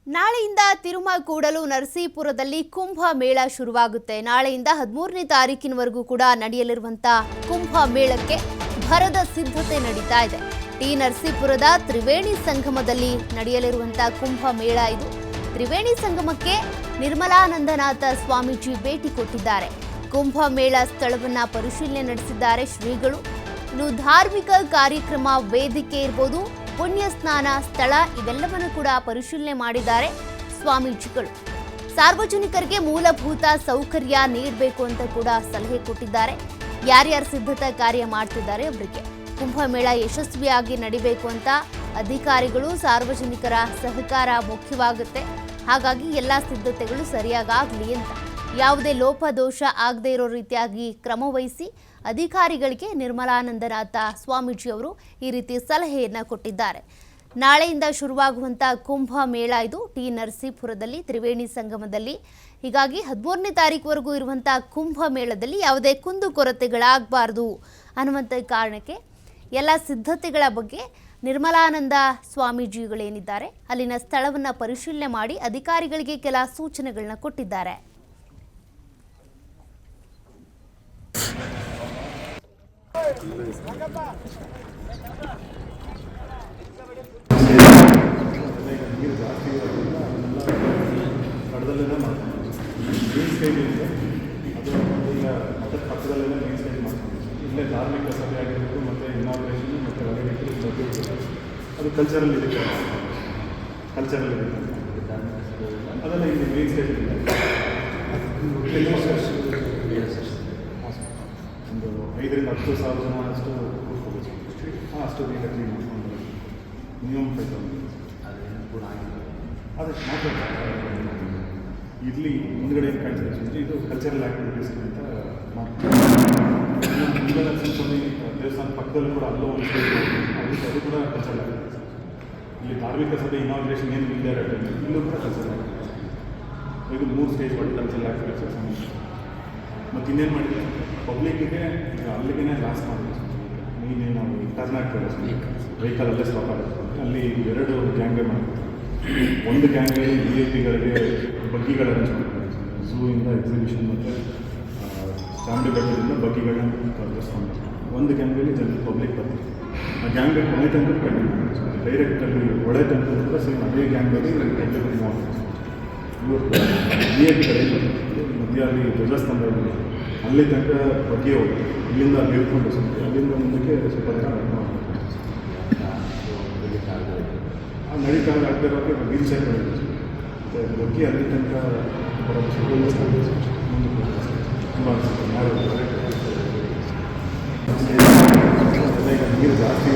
ನಾಳೆಯಿಂದ ತಿರುಮಕೂಡಲು ನರಸೀಪುರದಲ್ಲಿ ಕುಂಭ ಮೇಳ ಶುರುವಾಗುತ್ತೆ. ನಾಳೆಯಿಂದ 13ನೇ ತಾರೀಕಿನವರೆಗೂ ಕೂಡ ನಡೆಯಲಿರುವಂತಹ ಕುಂಭ ಮೇಳಕ್ಕೆ ಭರದ ಸಿದ್ಧತೆ ನಡೀತಾ ಇದೆ. ಟಿ ನರಸೀಪುರದ ತ್ರಿವೇಣಿ ಸಂಗಮದಲ್ಲಿ ನಡೆಯಲಿರುವಂತಹ ಕುಂಭ ಮೇಳ ಇದು. ತ್ರಿವೇಣಿ ಸಂಗಮಕ್ಕೆ ನಿರ್ಮಲಾನಂದನಾಥ ಸ್ವಾಮೀಜಿ ಭೇಟಿ ಕೊಟ್ಟಿದ್ದಾರೆ. ಕುಂಭ ಮೇಳ ಸ್ಥಳವನ್ನ ಪರಿಶೀಲನೆ ನಡೆಸಿದ್ದಾರೆ ಶ್ರೀಗಳು. ಇನ್ನು ಧಾರ್ಮಿಕ ಕಾರ್ಯಕ್ರಮ ವೇದಿಕೆ ಇರಬಹುದು, ಪುಣ್ಯ ಸ್ನಾನ ಸ್ಥಳ ಇವೆಲ್ಲವನ್ನು ಕೂಡ ಪರಿಶೀಲನೆ ಮಾಡಿದ್ದಾರೆ ಸ್ವಾಮೀಜಿಗಳು. ಸಾರ್ವಜನಿಕರಿಗೆ ಮೂಲಭೂತ ಸೌಕರ್ಯ ನೀಡಬೇಕು ಅಂತ ಕೂಡ ಸಲಹೆ ಕೊಟ್ಟಿದ್ದಾರೆ. ಯಾರ್ಯಾರು ಸಿದ್ಧತಾ ಕಾರ್ಯ ಮಾಡ್ತಿದ್ದಾರೆ ಅವರಿಗೆ ಕುಂಭಮೇಳ ಯಶಸ್ವಿಯಾಗಿ ನಡಿಬೇಕು ಅಂತ ಅಧಿಕಾರಿಗಳು ಸಾರ್ವಜನಿಕರ ಸಹಕಾರ ಮುಖ್ಯವಾಗುತ್ತೆ. ಹಾಗಾಗಿ ಎಲ್ಲ ಸಿದ್ಧತೆಗಳು ಸರಿಯಾಗಲಿ ಅಂತ ಯಾವುದೇ ಲೋಪದೋಷ ಆಗದೇ ಇರೋ ರೀತಿಯಾಗಿ ಕ್ರಮ ವಹಿಸಿ ಅಧಿಕಾರಿಗಳಿಗೆ ನಿರ್ಮಲಾನಂದನಾಥ ಸ್ವಾಮೀಜಿ ಅವರು ಈ ರೀತಿ ಸಲಹೆಯನ್ನು ಕೊಟ್ಟಿದ್ದಾರೆ. ನಾಳೆಯಿಂದ ಶುರುವಾಗುವಂಥ ಕುಂಭ ಮೇಳ ಇದು ಟಿ ನರಸೀಪುರದಲ್ಲಿ ತ್ರಿವೇಣಿ ಸಂಗಮದಲ್ಲಿ. ಹೀಗಾಗಿ 13ನೇ ತಾರೀಕುವರೆಗೂ ಇರುವಂಥ ಕುಂಭ ಮೇಳದಲ್ಲಿ ಯಾವುದೇ ಕುಂದುಕೊರತೆಗಳಾಗಬಾರ್ದು ಅನ್ನುವಂಥ ಕಾರಣಕ್ಕೆ ಎಲ್ಲ ಸಿದ್ಧತೆಗಳ ಬಗ್ಗೆ ನಿರ್ಮಲಾನಂದ ಸ್ವಾಮೀಜಿಗಳೇನಿದ್ದಾರೆ ಅಲ್ಲಿನ ಸ್ಥಳವನ್ನು ಪರಿಶೀಲನೆ ಮಾಡಿ ಅಧಿಕಾರಿಗಳಿಗೆ ಕೆಲ ಸೂಚನೆಗಳನ್ನ ಕೊಟ್ಟಿದ್ದಾರೆ. ಕಡದಲ್ಲೇನೆ ಮಾಡ್ಕೊಂಡು ಮೀನ್ ಸ್ಟೇಜ್ ಇದೆ, ಅದು ಈಗ ಮತ್ತೆ ಪಕ್ಕದಲ್ಲೆಲ್ಲ ಮೀನ್ ಸ್ಟೇಜ್ ಮಾಡ್ಕೊಂಡು ಇಲ್ಲೇ ಧಾರ್ಮಿಕ ಸಭೆ ಆಗಿರ್ಬೋದು ಮತ್ತು ಇನಾಗ್ರೇಷನ್ ಮತ್ತು ಹೊರಗೆ ಅದು ಕಲ್ಚರಲ್ ಇದಕ್ಕೆ ಅದೆಲ್ಲ ಇಲ್ಲಿ ಮೀನ್ ಸ್ಟೇಜ್ ಇದೆ. ಒಂದು 5,000 to 10,000 ಜನ ಅಷ್ಟು ಕೂತ್ಕೋಬೇಕು. ಅಷ್ಟು ಈಗ ಕ್ಲೀನ್ ಮಾಡ್ಕೊಂಡು ಮಿನಿಮಮ್ 5,000 ಅದೇ ಇಲ್ಲಿ ಮುಂದ್ಗಡೆ ಏನು ಕಾಣಿಸ್ತಾರೆ ಇದು ಕಲ್ಚರಲ್ ಆ್ಯಕ್ಟಿವಿಟೀಸ್ ಅಂತ ಮಾಡ್ತೀವಿ. ದೇವಸ್ಥಾನ ಪಕ್ಕದಲ್ಲೂ ಕೂಡ ಅಲ್ಲೂ ಒಂದು ಸ್ಟೇಜ್ ಅದು ಕೂಡ ಕಲ್ಚರಲ್ ಆ್ಯಕ್ಟಿವಿಟೀಸ್. ಇಲ್ಲಿ ಧಾರ್ಮಿಕ ಸಭೆ ಇನಾಗ್ರೇಷನ್ ಏನು ಇಲ್ಲೇ ಇರೋ ಟೈಮ್ ಇಲ್ಲೂ ಕೂಡ ಕಲ್ಚರಲ್ ಆ್ಯಕ್ಟಿವಿಟೀಸ್. ಇದು 3 ಸ್ಟೇಜ್ಗಳು ಕಲ್ಚರಲ್ ಆ್ಯಕ್ಟಿವಿಟೀಸ್ ಸಂಬಂಧ. ಮತ್ತು ಇನ್ನೇನು ಮಾಡಿದ್ವಿ, ಪಬ್ಲಿಕ್ಕಿಗೆ ಅಲ್ಲಿಗೆ ಲಾಸ್ಟ್ ಮಾಡಿದ್ವಿ. ನೀನು ನಾವು ಇಂಟರ್ನೆಟ್ ವೆಹಿಕಲ್ ಅಲ್ಲೇ ಸ್ಟಾಪ್ ಆಗುತ್ತೆ. ಅಲ್ಲಿ 2 ಗ್ಯಾಂಗ್ವೇ ಮಾಡಿದ್ವಿ. ಒಂದು ಗ್ಯಾಂಗಲ್ಲಿ VIP-ಗಳಿಗೆ ಬಗ್ಗಿಗಳ ಅರೇಂಜ್ ಮಾಡ್ತಾರೆ. ಝೂಯಿಂದ ಎಕ್ಸಿಬಿಷನ್ ಮತ್ತು ಚಾಮುಂಡಿ ಬೆಟ್ಟದಿಂದ ಬಗ್ಗಿಗಳನ್ನ ಕರ್ಸ್ಕೊಂಡು ಒಂದು ಗ್ಯಾಂಗಲ್ಲಿ ಜನರು ಪಬ್ಲಿಕ್ ಬರ್ತಾರೆ. ಆ ಗ್ಯಾಂಗ್ಗೆ ಕೊನೆ ತನಕ ಕಂಟಿನ್ಯೂ ಮಾಡ್ತಾರೆ. ಡೈರೆಕ್ಟಲ್ಲಿ ಒಳ್ಳೆ ತನಕ ಕೂಡ ಸೇಮ್ ಅದೇ ಗ್ಯಾಂಗಲ್ಲಿ ಪಬ್ಲಿಕ್ ಮಾಡ್ತಾರೆ. ಇವರು VIP ಮಧ್ಯ ಅಲ್ಲಿ ಧ್ವಜಸ್ತಂಭ ಅಲ್ಲಿ ತನಕ ಬಗ್ಗೆ ಹೋಗುತ್ತೆ. ಇಲ್ಲಿಂದ ಅಲ್ಲಿ ಹೇಳ್ಕೊಂಡು ಅಲ್ಲಿಂದ ಮುಂದಕ್ಕೆ ಸ್ವಲ್ಪ ನಡೀತಾ ಆಗ್ತಿರೋಕ್ಕೆ ವೀಲ್ ಚೇರ್ ಮತ್ತು ಬಗ್ಗೆ ಅಲ್ಲಿ ತನಕ ತುಂಬ ನೀರು ಜಾಸ್ತಿ